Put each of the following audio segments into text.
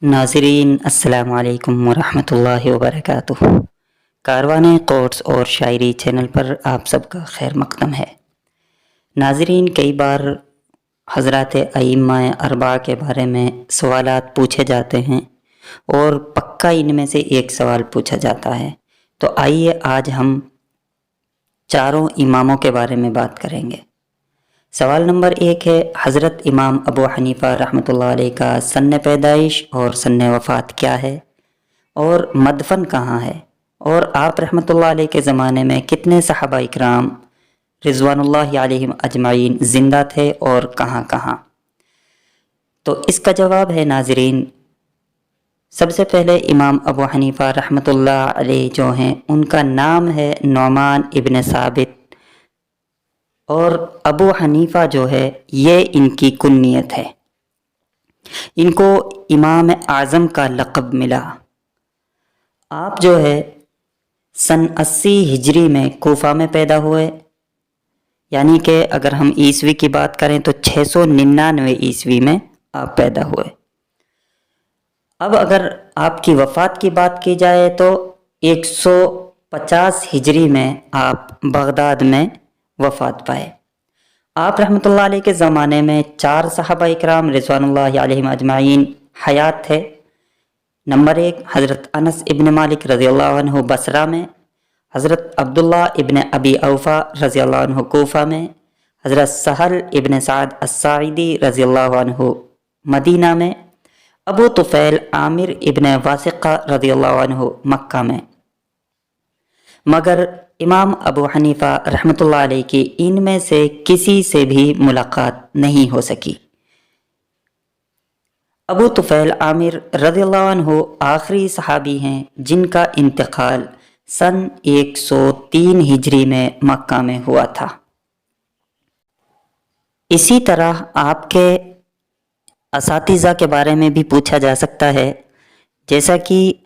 नाज़रीन अस्सलाम वालेकुम वरहमतुल्लाहि वबरकातुह। कारवाने कोट्स और शायरी चैनल पर आप सबका खैर मक़दम है। नाज़रीन, कई बार हज़रात अइम्मा अरबा के बारे में सवालात पूछे जाते हैं और पक्का इनमें से एक सवाल पूछा जाता है। तो आइए आज हम चारों इमामों के बारे में बात करेंगे। सवाल नंबर 1 है, हज़रत इमाम अबू हनीफ़ा रहमतुल्लाह अलैह का सन्न पैदाइश और सन्न वफ़ात क्या है और मदफन कहाँ है, और आप रहमतुल्लाह अलैह के ज़माने में कितने सहाबा इकराम रिज़वानुल्लाहि अलैहिम अजमाइन ज़िंदा थे और कहाँ कहाँ। तो इसका जवाब है नाज़रीन, सबसे पहले इमाम अबू हनीफ़ा रहमतुल्लाह अलैह जो हैं उनका नाम है नुअमान इब्न साबित, और अबू हनीफ़ा जो है ये इनकी कुन्नियत है। इनको इमाम आज़म का लक़ब मिला। आप जो है सन 80 हिजरी में कोफा में पैदा हुए, यानी कि अगर हम ईस्वी की बात करें तो 699 ईस्वी में आप पैदा हुए। अब अगर आपकी वफ़ात की बात की जाए तो 150 हिजरी में आप बगदाद में वफ़ात पाए। आप रहमतुल्लाह अलैह के ज़माने में 4 सहाबा इकराम रिज़वानुल्लाहि अलैहिम अजमाइन हयात थे। नंबर 1 हज़रत अनस इब्न मालिक रज़ियल्लाहु अन्हु बसरा में, हज़रत अब्दुल्ला इब्न अबी औफ़ा रज़ियल्लाहु अन्हु कूफ़ा में, हज़रत सहल इब्न साद अस्साइदी रज़ियल्लाहु अन्हु मदीना में, अबू तुफ़ैल आमिर इब्न वासिक़ा रज़ियल्लाहु अन्हु मक्का में। मगर इमाम अबू हनीफ़ा रहमतुल्लाह अलैह की इनमें से किसी से भी मुलाकात नहीं हो सकी। अबू तुफ़ैल आमिर रज़ियल्लाहु अन्हु आखिरी सहाबी हैं जिनका इंतकाल सन 103 हिजरी में मक्का में हुआ था। इसी तरह आपके असातिज़ा के बारे में भी पूछा जा सकता है, जैसा कि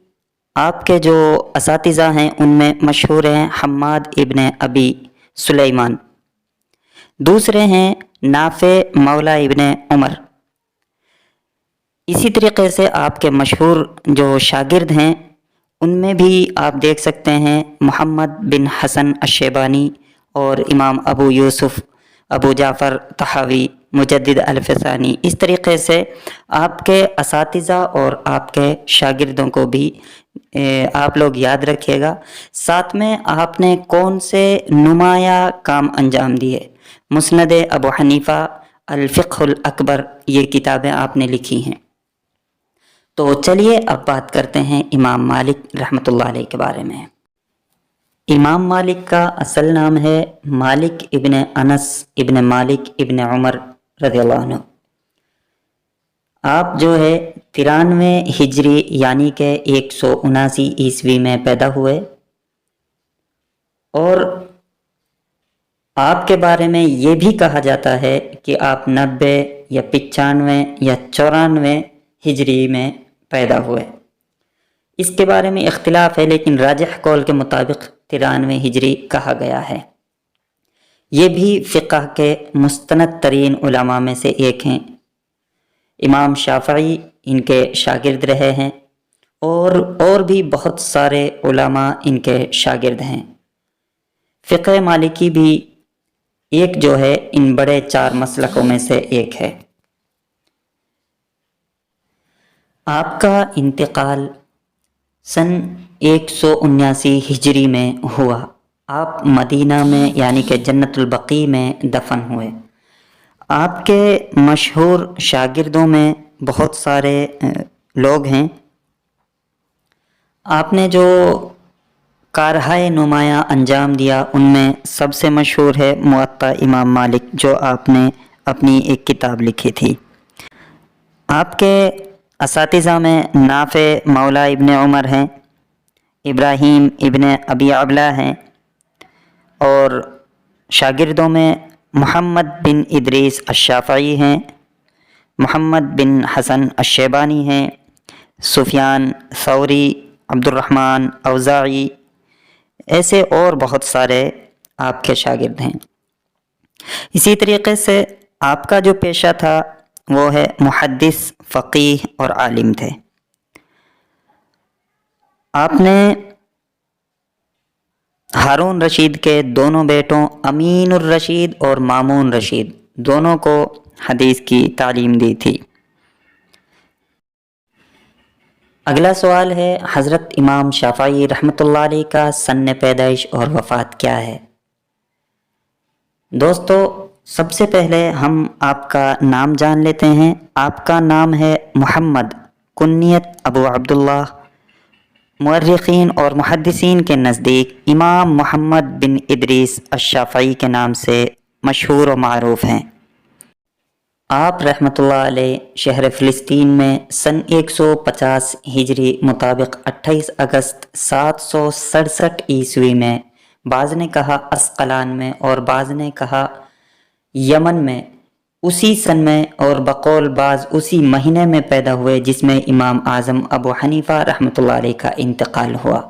आपके जो असातिज़ा हैं उनमें मशहूर हैं हम्माद इब्न अबी सुलेमान, दूसरे हैं नाफ़े मौला इब्न उमर। इसी तरीके से आपके मशहूर जो शागिर्द हैं उनमें भी आप देख सकते हैं मोहम्मद बिन हसन अश्शैबानी और इमाम अबू यूसुफ अबू जाफ़र तहावी मुजद्दिद अल-फ़सानी। इस तरीके से आपके असातिज़ा और आपके शागिर्दों को भी आप लोग याद रखिएगा। साथ में आपने कौन से नुमाया काम अंजाम दिए। मुस्नद अबू हनीफ़ा, अल-फ़िक़्हुल अकबर, ये किताबें आपने लिखी हैं। तो चलिए अब बात करते हैं इमाम मालिक रहमतुल्लाह अलैह के बारे में। इमाम मालिक का असल नाम है मालिक इब्न अनस इब्न मालिक इब्न उमर रज़ियल्लाहु अन्हु। आप जो है 93 हिजरी यानी कि 179 ईस्वी में पैदा हुए, और आपके बारे में ये भी कहा जाता है कि आप 90 या 95 या 94 हिजरी में पैदा हुए। इसके बारे में इख्तिलाफ है, लेकिन राजिह कौल के मुताबिक 93 हिजरी कहा गया है। ये भी फ़िक़्ह के मुस्तनद तरीन उलमा में से एक हैं। इमाम शाफ़ई इनके शागिर्द रहे हैं और भी बहुत सारे उलमा इनके शागिर्द हैं। फ़िक़्ह मालिकी भी एक जो है इन बड़े 4 मसलकों में से एक है। आपका इंतकाल सन 179 हिजरी में हुआ। आप मदीना में यानी कि जन्नतुल बकी में दफन हुए। आपके मशहूर शागिर्दों में बहुत सारे लोग हैं। आपने जो कारहाए नुमाया अंजाम दिया उनमें सबसे मशहूर है मुअत्ता इमाम मालिक, जो आपने अपनी एक किताब लिखी थी। आपके असातिज़ा में नाफ़े मौला इब्न उमर हैं, इब्राहीम इब्न अबी अबला हैं, और शागिर्दों में मोहम्मद बिन इदरीस अश-शाफ़ई हैं, मोहम्मद बिन हसन अश-शैबानी हैं, सुफ़ियान सौरी, अब्दुर्रहमान औज़ाई, ऐसे और बहुत सारे आपके शागिर्द हैं। इसी तरीके से आपका जो पेशा था वो है मुहद्दिस, फ़क़ीह और आलिम थे। آپ نے ہارون رشید کے دونوں بیٹوں امین الرشید اور مامون رشید دونوں کو حدیث کی تعلیم دی تھی۔ اگلا سوال ہے حضرت امام شافعی رحمۃ اللہ علیہ کا سن پیدائش اور وفات کیا ہے؟ دوستو، سب سے پہلے ہم آپ کا نام جان لیتے ہیں۔ آپ کا نام ہے محمد، کنیت ابو عبداللہ۔ مورخین اور محدثین کے نزدیک امام محمد بن ادریس الشافعی کے نام سے مشہور و معروف ہیں۔ آپ رحمۃ اللہ علیہ شہر فلسطین میں سن 150 ہجری مطابق 28 اگست 767 عیسوی میں، بعض نے کہا اسقلان میں اور بعض نے کہا یمن میں، اسی سن میں اور بقول بعض اسی مہینے میں پیدا ہوئے جس میں امام اعظم ابو حنیفہ رحمۃ اللہ علیہ کا انتقال ہوا۔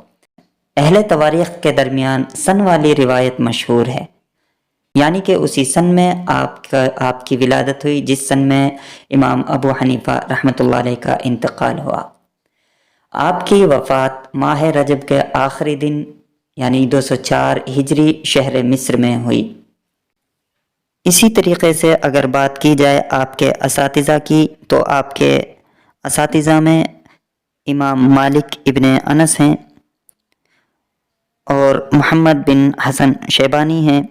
اہل تواریخ کے درمیان سن والی روایت مشہور ہے، یعنی کہ اسی سن میں آپ کی ولادت ہوئی جس سن میں امام ابو حنیفہ رحمۃ اللہ علیہ کا انتقال ہوا۔ آپ کی وفات ماہ رجب کے آخری دن یعنی 204 ہجری شہر مصر میں ہوئی۔ اسی طریقے سے اگر بات کی جائے آپ کے اساتذہ کی، تو آپ کے اساتذہ میں امام مالک ابن انس ہیں اور محمد بن حسن شیبانی ہیں۔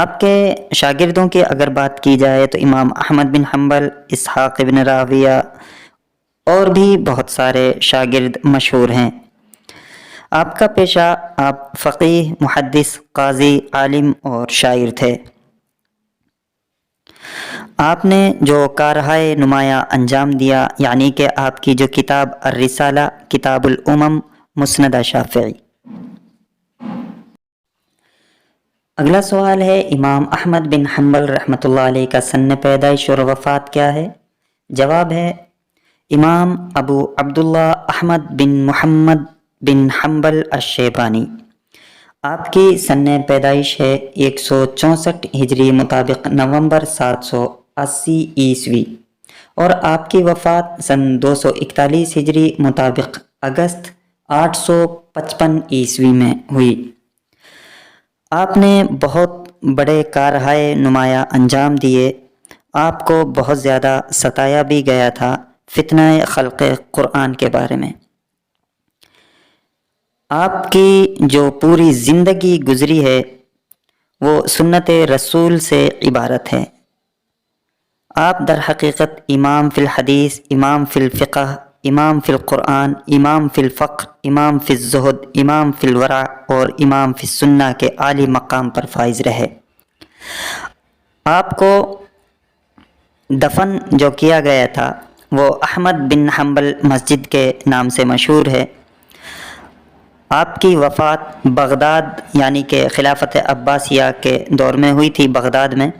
آپ کے شاگردوں کی اگر بات کی جائے تو امام احمد بن حنبل، اسحاق بن راویہ اور بھی بہت سارے شاگرد مشہور ہیں۔ آپ کا پیشہ آپ فقیہ، محدث، قاضی، عالم اور شاعر تھے۔ آپ نے جو کارہائے نمایاں انجام دیا، یعنی کہ آپ کی جو کتاب الرسالہ، کتاب الامم، مسند شافعی۔ اگلا سوال ہے امام احمد بن حنبل رحمۃ اللہ علیہ کا سن پیدائش اور وفات کیا ہے؟ جواب ہے امام ابو عبداللہ احمد بن محمد بن حنبل الشیبانی۔ آپ کی سن پیدائش ہے 164 ہجری مطابق نومبر 780 عیسوی اور آپ کی وفات سن 241 ہجری مطابق اگست 855 عیسوی میں ہوئی۔ آپ نے بہت بڑے کارہائے نمایاں انجام دیے۔ آپ کو بہت زیادہ ستایا بھی گیا تھا فتنہ خلق قرآن کے بارے میں۔ آپ کی جو پوری زندگی گزری ہے وہ سنت رسول سے عبارت ہے۔ آپ در حقیقت امام فی الحدیث، امام فی الفقہ، امام فی القرآن، امام فی الفقہ، امام فی الزہد، امام فی الورع اور امام فی السنہ کے عالی مقام پر فائز رہے۔ آپ کو دفن جو کیا گیا تھا وہ احمد بن حنبل مسجد کے نام سے مشہور ہے۔ آپ کی وفات بغداد یعنی کہ خلافت عباسیہ کے دور میں ہوئی تھی، بغداد میں۔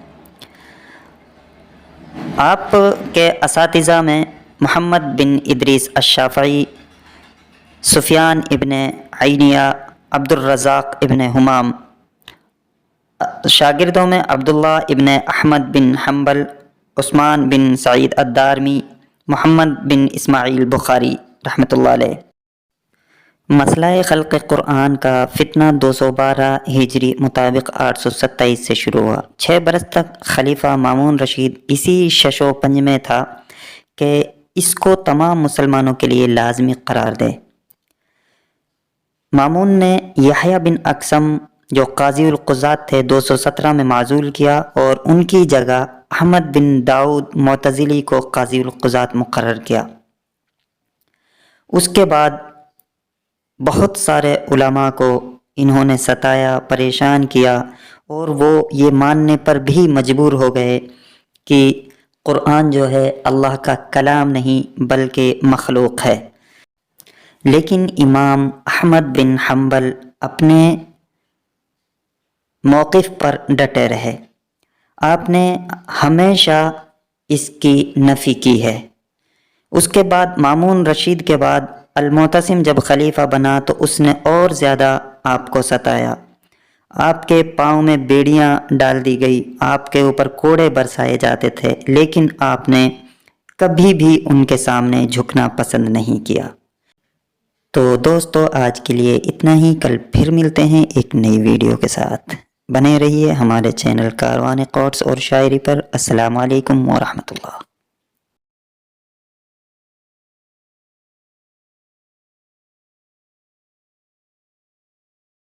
آپ کے اساتذہ میں محمد بن ادریس الشافعی، سفیان ابن عینیہ، عبد الرزاق ابن حمام۔ شاگردوں میں عبداللہ ابن احمد بن حنبل، عثمان بن سعید الدارمی، محمد بن اسماعیل بخاری رحمۃ اللہ علیہ۔ مسئلہ خلق قرآن کا فتنہ 212 ہجری مطابق 827 سے شروع ہوا۔ 6 برس تک خلیفہ مامون رشید اسی شش و پنج میں تھا کہ اس کو تمام مسلمانوں کے لیے لازمی قرار دے۔ مامون نے یحییٰ بن اقسم جو قاضی القضات تھے 217 میں معزول کیا اور ان کی جگہ احمد بن داؤد معتزلی کو قاضی القضات مقرر کیا۔ اس کے بعد بہت سارے علماء کو انہوں نے ستایا، پریشان کیا اور وہ یہ ماننے پر بھی مجبور ہو گئے کہ قرآن جو ہے اللہ کا کلام نہیں بلکہ مخلوق ہے۔ لیکن امام احمد بن حنبل اپنے موقف پر ڈٹے رہے۔ آپ نے ہمیشہ اس کی نفی کی ہے۔ اس کے بعد مامون رشید کے بعد المعتصم جب خلیفہ بنا تو اس نے اور زیادہ آپ کو ستایا۔ آپ کے پاؤں میں بیڑیاں ڈال دی گئی، آپ کے اوپر کوڑے برسائے جاتے تھے، لیکن آپ نے کبھی بھی ان کے سامنے جھکنا پسند نہیں کیا۔ تو دوستو آج کے لیے اتنا ہی، کل پھر ملتے ہیں ایک نئی ویڈیو کے ساتھ۔ بنے رہیے ہمارے چینل کاروان قوٹس اور شاعری پر۔ السلام علیکم ورحمۃ اللہ۔